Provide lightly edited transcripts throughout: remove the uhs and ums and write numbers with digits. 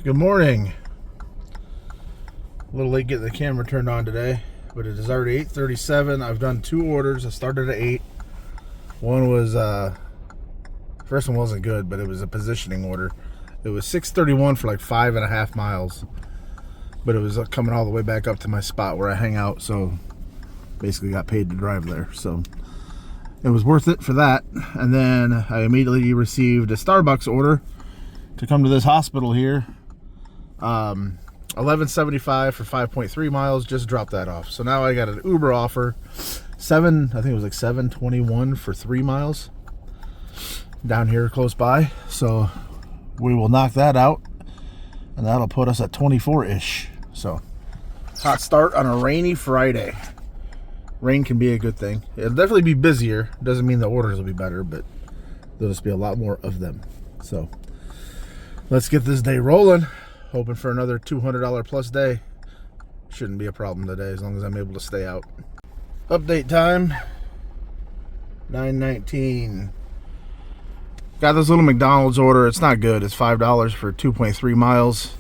Good morning. A little late getting the camera turned on today, but it is already 8:37. I've done 2 orders. I started at 8. One was, first one wasn't good, but it was a positioning order. It was 6:31 for like 5.5 miles, but it was coming all the way back up to my spot where I hang out, so basically got paid to drive there. So it was worth it for that. And then I immediately received a Starbucks order to come to this hospital here. $11.75 for 5.3 miles. Just dropped that off. So now I got an Uber offer. I think it was like $7.21 for 3 miles down here close by. So we will knock that out, and that'll put us at 24-ish. So hot start on a rainy Friday. Rain can be a good thing. It'll definitely be busier. Doesn't mean the orders will be better, but there'll just be a lot more of them. So let's get this day rolling. Hoping for another $200 plus day. Shouldn't be a problem today as long as I'm able to stay out. Update time, 9:19. Got this little McDonald's order. It's not good. It's $5 for 2.3 miles.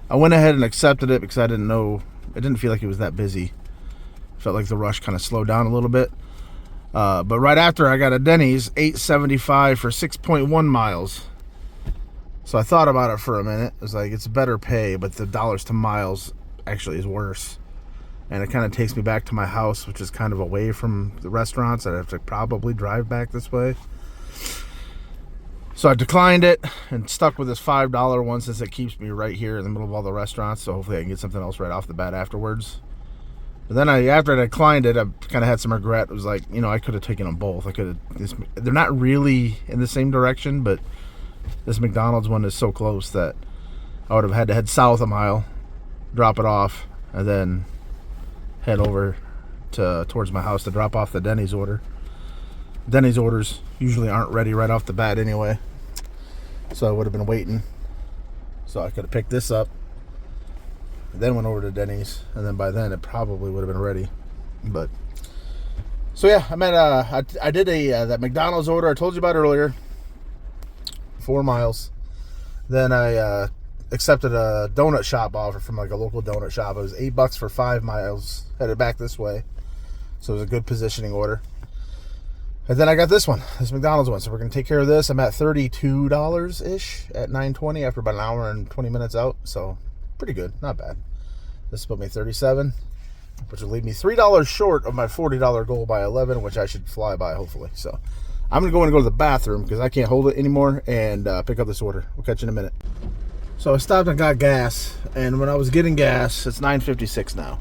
I went ahead and accepted it because I didn't know, it didn't feel like it was that busy. Felt like the rush kind of slowed down a little bit. But right after, I got a Denny's, $8.75 for 6.1 miles. So I thought about it for a minute. It was like, it's better pay, but the dollars to miles actually is worse. And it kind of takes me back to my house, which is kind of away from the restaurants. I'd have to probably drive back this way. So I declined it and stuck with this $5 one since it keeps me right here in the middle of all the restaurants. So hopefully I can get something else right off the bat afterwards. But then after I declined it, I kind of had some regret. It was like, I could have taken them both. They're not really in the same direction, but this McDonald's one is so close that I would have had to head south a mile, drop it off, and then head over towards my house to drop off the Denny's order. Denny's orders usually aren't ready right off the bat anyway, so I would have been waiting. So I could have picked this up, then went over to Denny's, and then by then it probably would have been ready. But so yeah, I did that McDonald's order I told you about earlier. 4 miles. Then I accepted a donut shop offer from like a local donut shop. It was $8 for 5 miles, headed back this way. So it was a good positioning order. And then I got this McDonald's one. So we're going to take care of this. I'm at $32-ish at 9:20 after about an hour and 20 minutes out. So pretty good, not bad. This put me $37, which will leave me $3 short of my $40 goal by 11, which I should fly by hopefully. So I'm going to go in and go to the bathroom because I can't hold it anymore and pick up this order. We'll catch you in a minute. So I stopped and got gas, and when I was getting gas, it's 9:56 now.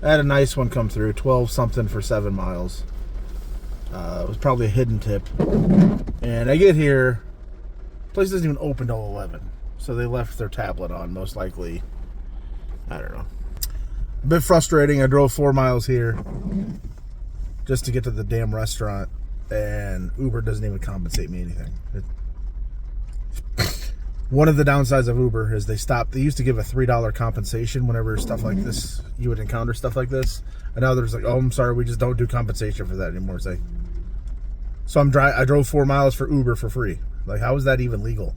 I had a nice one come through, 12 something for 7 miles. It was probably a hidden tip. And I get here, the place doesn't even open till 11. So they left their tablet on, most likely. I don't know. A bit frustrating. I drove 4 miles here just to get to the damn restaurant. And Uber doesn't even compensate me anything. One of the downsides of Uber is they used to give a $3 compensation whenever stuff like this, you would encounter stuff like this. And now there's like, oh, I'm sorry, we just don't do compensation for that anymore. It's like, so I drove 4 miles for Uber for free. Like, how is that even legal?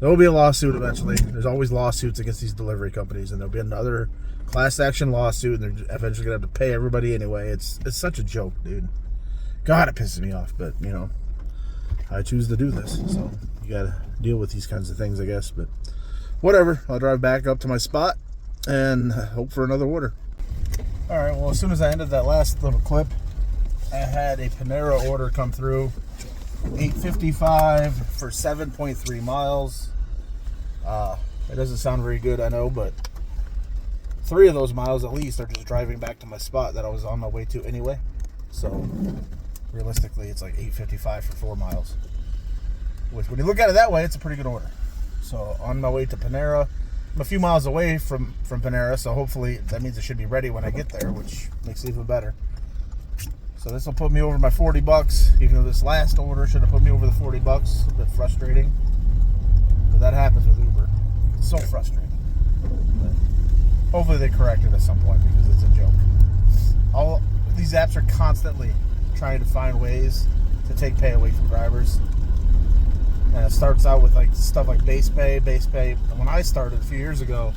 There will be a lawsuit eventually. There's always lawsuits against these delivery companies, and there'll be another class action lawsuit, and they're eventually gonna have to pay everybody anyway. It's such a joke, dude. God, it pisses me off, but I choose to do this, so you gotta deal with these kinds of things, I guess. But whatever, I'll drive back up to my spot and hope for another order. All right, well, as soon as I ended that last little clip, I had a Panera order come through, $8.55 for 7.3 miles. It doesn't sound very good, I know, but 3 of those miles at least are just driving back to my spot that I was on my way to anyway. So realistically, it's like $8.55 for 4 miles, which when you look at it that way, it's a pretty good order. So on my way to Panera, I'm a few miles away from Panera, so hopefully that means it should be ready when I get there, which makes it even better. So this will put me over my $40, even though this last order should have put me over the $40. A bit frustrating, but that happens with Uber. It's so frustrating. But hopefully they correct it at some point because it's a joke. All these apps are constantly trying to find ways to take pay away from drivers. And it starts out with like stuff like base pay. When I started a few years ago,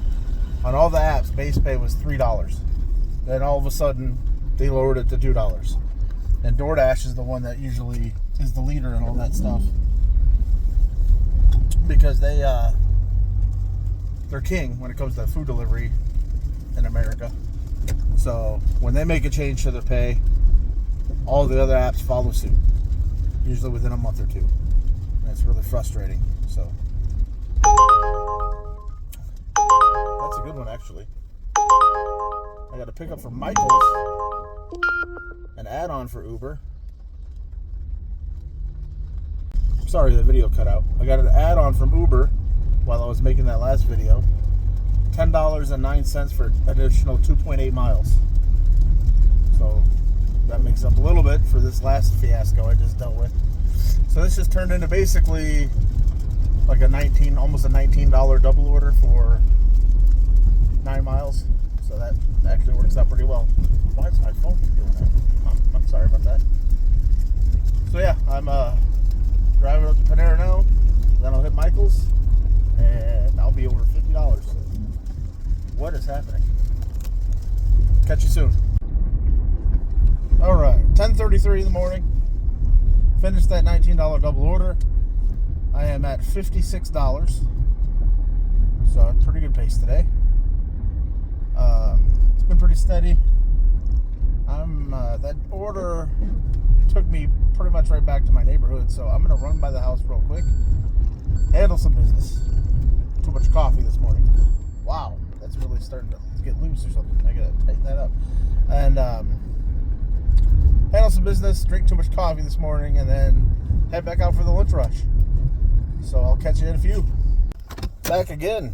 on all the apps, base pay was $3. Then all of a sudden, they lowered it to $2. And DoorDash is the one that usually is the leader in all that stuff, because they're king when it comes to food delivery in America. So when they make a change to their pay, all the other apps follow suit, usually within a month or two. And it's really frustrating. So that's a good one, actually. I got a pickup from Michael's, an add-on for Uber. Sorry, the video cut out. I got an add-on from Uber while I was making that last video. $10.09 for additional 2.8 miles. So that makes up a little bit for this last fiasco I just dealt with. So this just turned into basically like almost a $19 double order for 9 miles. So that actually works out pretty well. Why is my phone doing that? I'm sorry about that. So yeah, I'm driving up to Panera now. Then I'll hit Michael's, and I'll be over $50. What is happening? Catch you soon. All right, 10:33 in the morning. Finished that $19 double order. I am at $56. So a pretty good pace today. It's been pretty steady. That order took me pretty much right back to my neighborhood, so I'm gonna run by the house real quick, handle some business. Too much coffee this morning. Wow, that's really starting to get loose or something. I gotta tighten that up. And handle some business, drink too much coffee this morning, and then head back out for the lunch rush. So I'll catch you in a few. Back again.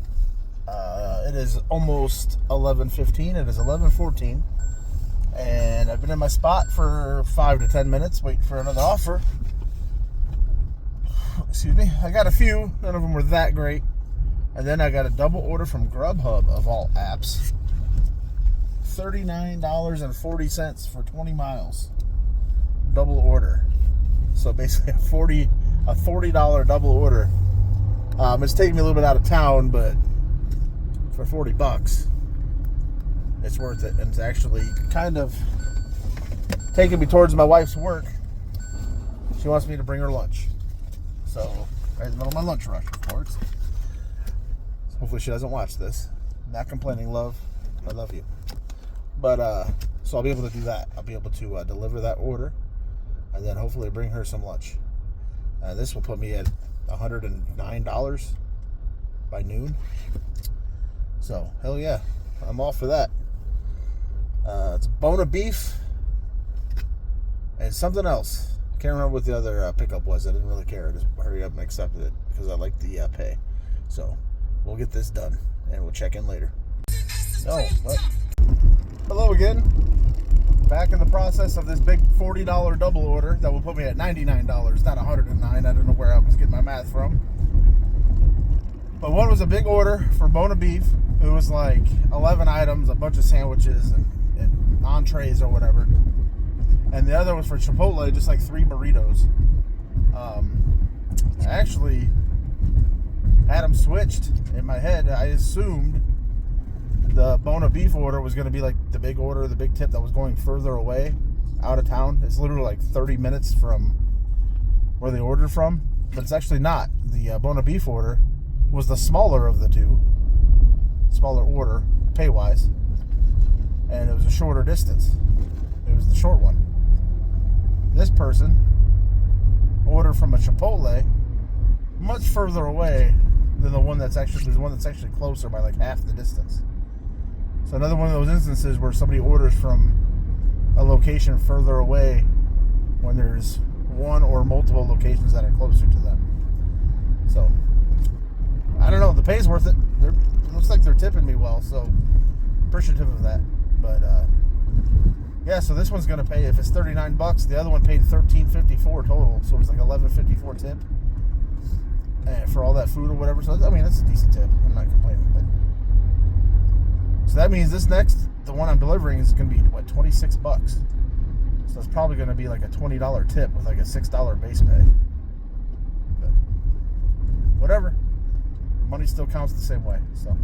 It is almost 11:15. It is 11:14. And I've been in my spot for 5 to 10 minutes waiting for another offer. Excuse me. I got a few. None of them were that great. And then I got a double order from Grubhub, of all apps. $39.40 for 20 miles. Double order. So basically a $40 double order. It's taking me a little bit out of town, but for $40, it's worth it. And it's actually kind of taking me towards my wife's work. She wants me to bring her lunch. So, right in the middle of my lunch rush, of course. So hopefully she doesn't watch this. Not complaining, love. I love you. But, so I'll be able to do that. I'll be able to deliver that order, and then hopefully bring her some lunch. This will put me at $109 by noon. So, hell yeah. I'm all for that. It's a bone of beef and something else. Can't remember what the other pickup was. I didn't really care. I just hurried up and accepted it because I like the pay. So, we'll get this done, and we'll check in later. No, what? Hello again. Back in the process of this big $40 double order that will put me at $99, not $109. I don't know where I was getting my math from. But one was a big order for bone of beef. It was like 11 items, a bunch of sandwiches and entrees or whatever. And the other was for Chipotle, just like 3 burritos. I actually had them switched in my head. I assumed the bone of beef order was going to be like the big order, the big tip that was going further away, out of town. It's literally like 30 minutes from where they ordered from, but it's actually not. The bone of beef order was the smaller of the two, smaller order, pay-wise, and it was a shorter distance. It was the short one. This person ordered from a Chipotle much further away than the one that's actually closer by like half the distance. So another one of those instances where somebody orders from a location further away when there's one or multiple locations that are closer to them. So I don't know. The pay's worth it. It looks like they're tipping me well, so appreciative of that. But yeah, so this one's gonna pay, if it's $39, the other one paid $13.54 total, so it was like $11.54 tip, and for all that food or whatever. So I mean, that's a decent tip. I'm not complaining. But so that means the one I'm delivering is gonna be what, $26. So it's probably gonna be like a $20 tip with like a $6 base pay. But whatever. Money still counts the same way. So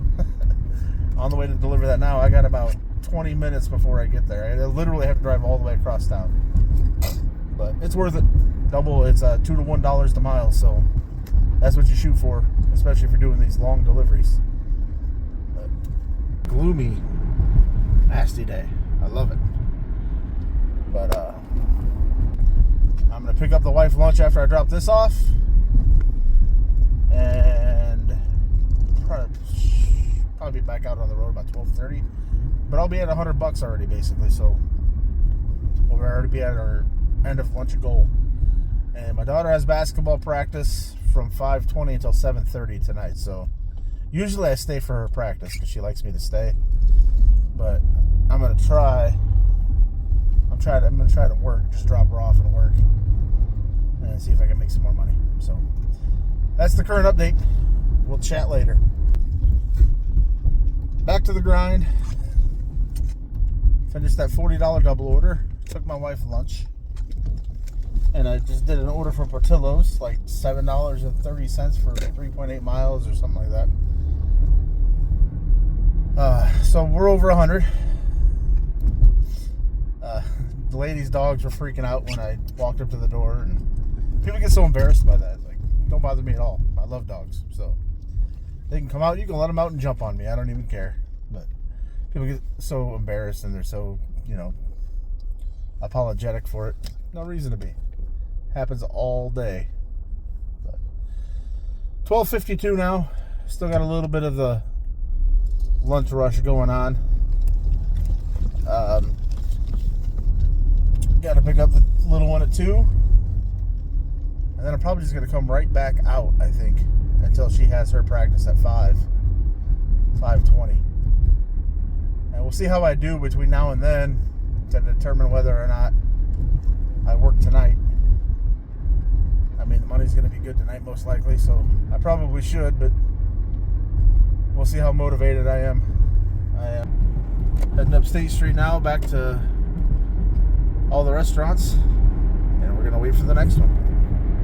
on the way to deliver that now. I got about 20 minutes before I get there. I literally have to drive all the way across town. But it's worth it. Double, it's $2 to $1 the mile, so that's what you shoot for, especially if you're doing these long deliveries. But gloomy, nasty day. I love it. But I'm gonna pick up the wife lunch after I drop this off, and probably be back out on the road about 12:30. But I'll be at $100 already, basically. So we'll already be at our end of lunch goal. And my daughter has basketball practice from 5:20 until 7:30 tonight. So usually I stay for her practice because she likes me to stay. But I'm gonna try. I'm gonna try to work, just drop her off and work, and see if I can make some more money. So that's the current update. We'll chat later. Back to the grind. Finished that $40 double order. Took my wife lunch. And I just did an order for Portillo's, like $7.30 for 3.8 miles or something like that. So we're over 100. The lady's dogs were freaking out when I walked up to the door, and people get so embarrassed by that. Like, don't bother me at all. I love dogs, so they can come out. You can let them out and jump on me. I don't even care. But people get so embarrassed, and they're so, apologetic for it. No reason to be. Happens all day. But 12:52 now. Still got a little bit of the lunch rush going on. Got to pick up the little one at 2. And then I'm probably just going to come right back out, I think, until she has her practice at 5:20. And we'll see how I do between now and then to determine whether or not I work tonight. I mean, the money's going to be good tonight, most likely, so I probably should, but we'll see how motivated I am. I am heading up State Street now, back to all the restaurants, and we're going to wait for the next one.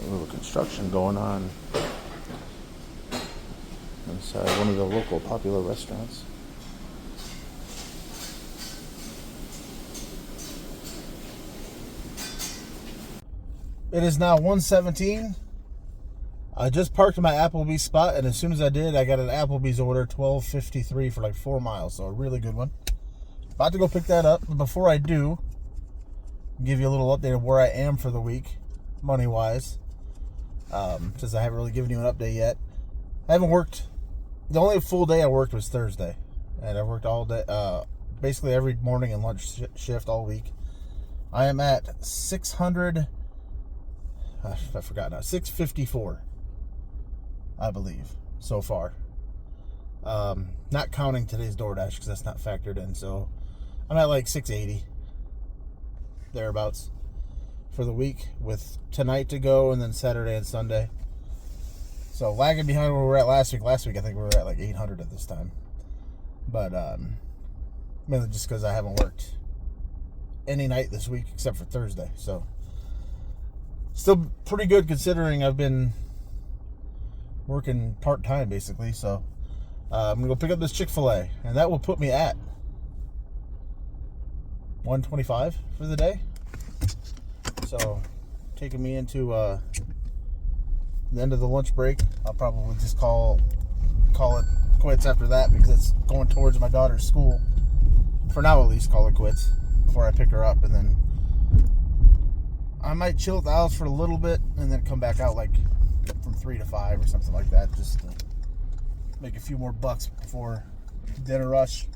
A little construction going on inside one of the local popular restaurants. It is now 1:17. I just parked in my Applebee's spot, and as soon as I did, I got an Applebee's order, $12.53 for like 4 miles, so a really good one. About to go pick that up. But before I do, I'll give you a little update of where I am for the week, money-wise, since I haven't really given you an update yet. I haven't worked. The only full day I worked was Thursday, and I worked all day, basically every morning and lunch shift all week. I am at 600. I forgot now. 654, I believe, so far. Not counting today's DoorDash because that's not factored in. So I'm at like 680, thereabouts, for the week, with tonight to go and then Saturday and Sunday. So lagging behind where we were at last week. Last week I think we were at like 800 at this time. But mainly just because I haven't worked any night this week except for Thursday. So still pretty good considering I've been working part-time basically. So I'm going to go pick up this Chick-fil-A, and that will put me at 125 for the day. So taking me into the end of the lunch break. I'll probably just call it quits after that because it's going towards my daughter's school. For now at least, call it quits before I pick her up, and then I might chill at the house for a little bit and then come back out like from 3 to 5 or something like that, just to make a few more bucks before dinner rush.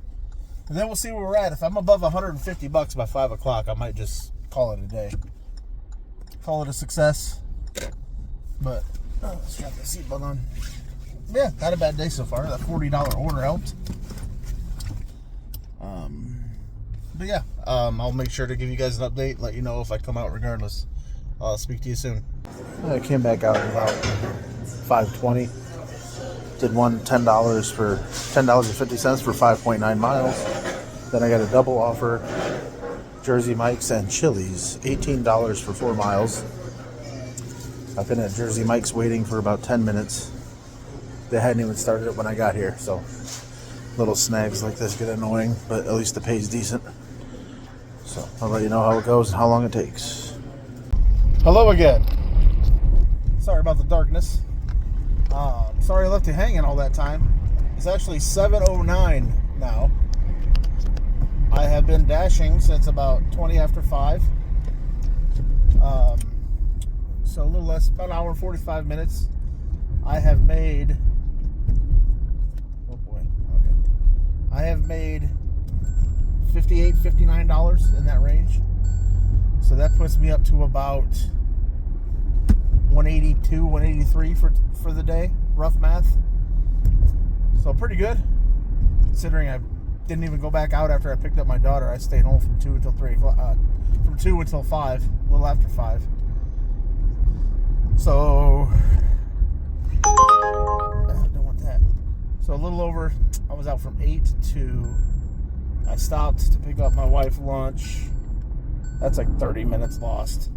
And then we'll see where we're at. If I'm above $150 by 5 o'clock, I might just call it a day. Call it a success. But let's strap the seatbelt on. Yeah, not a bad day so far. That $40 order helped. But yeah, I'll make sure to give you guys an update, let you know if I come out regardless. I'll speak to you soon. I came back out at about 5:20. Did one $10 for $10.50 for 5.9 miles. Then I got a double offer, Jersey Mike's and Chili's, $18 for 4 miles. I've been at Jersey Mike's waiting for about 10 minutes. They hadn't even started it when I got here, so little snags like this get annoying, but at least the pay's decent. So I'll let you know how it goes and how long it takes. Hello again. Sorry about the darkness. Sorry I left you hanging all that time. It's actually 7:09 now. I have been dashing since about 20 after 5. So a little less, about an hour and 45 minutes. I have made, oh boy, okay. I have made $58, $59 in that range. So that puts me up to about 182, 183 for the day, rough math. So pretty good, considering I didn't even go back out after I picked up my daughter. I stayed home from 2 until 3 o'clock, from 2 until 5, a little after 5. So, I don't want that. So a little over, I was out from 8 to, I stopped to pick up my wife lunch. That's like 30 minutes lost.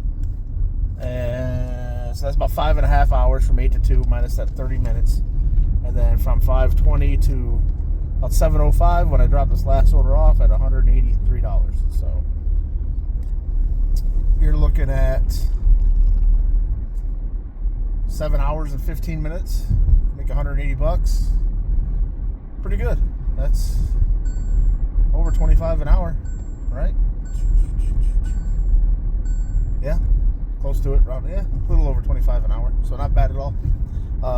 And so that's about 5.5 hours from 8 to 2 minus that 30 minutes. And then from 5:20 to about 7:05 when I dropped this last order off at $183. So you're looking at 7 hours and 15 minutes. Make $180. Pretty good. That's over 25 an hour, right? Yeah, close to it. Yeah, a little over 25 an hour. So not bad at all.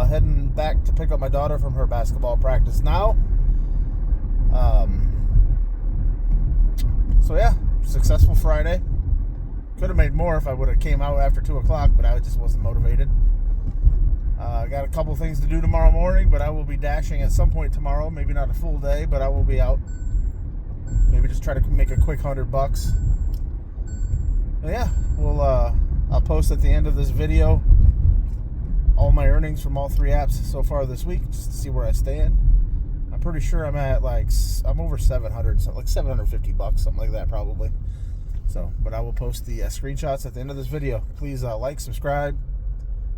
Heading back to pick up my daughter from her basketball practice now. So yeah, successful Friday. Could have made more if I would have came out after 2 o'clock, but I just wasn't motivated. I got a couple things to do tomorrow morning, but I will be dashing at some point tomorrow. Maybe not a full day, but I will be out. Maybe just try to make a quick $100. But yeah, I'll post at the end of this video all my earnings from all 3 apps so far this week, just to see where I stand. I'm pretty sure I'm at I'm over 700, something like $750, something like that probably. So, but I will post the screenshots at the end of this video. Please like, subscribe,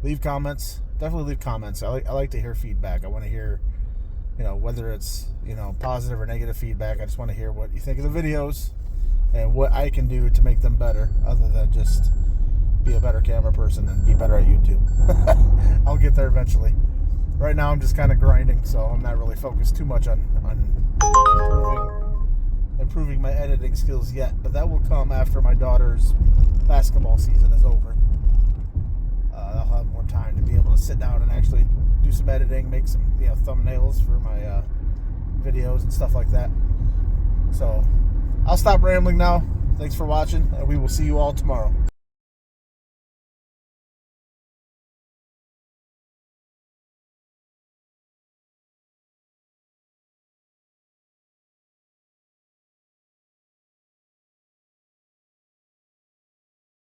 leave comments. Definitely leave comments. I like to hear feedback. I want to hear, whether it's, positive or negative feedback. I just want to hear what you think of the videos and what I can do to make them better, other than just be a better camera person and be better at YouTube. I'll get there eventually. Right now I'm just kind of grinding, so I'm not really focused too much on improving my editing skills yet, but that will come after my daughter's basketball season is over. I'll have more time to be able to sit down and actually do some editing, make some thumbnails for my videos and stuff like that. So I'll stop rambling now. Thanks for watching, and we will see you all tomorrow.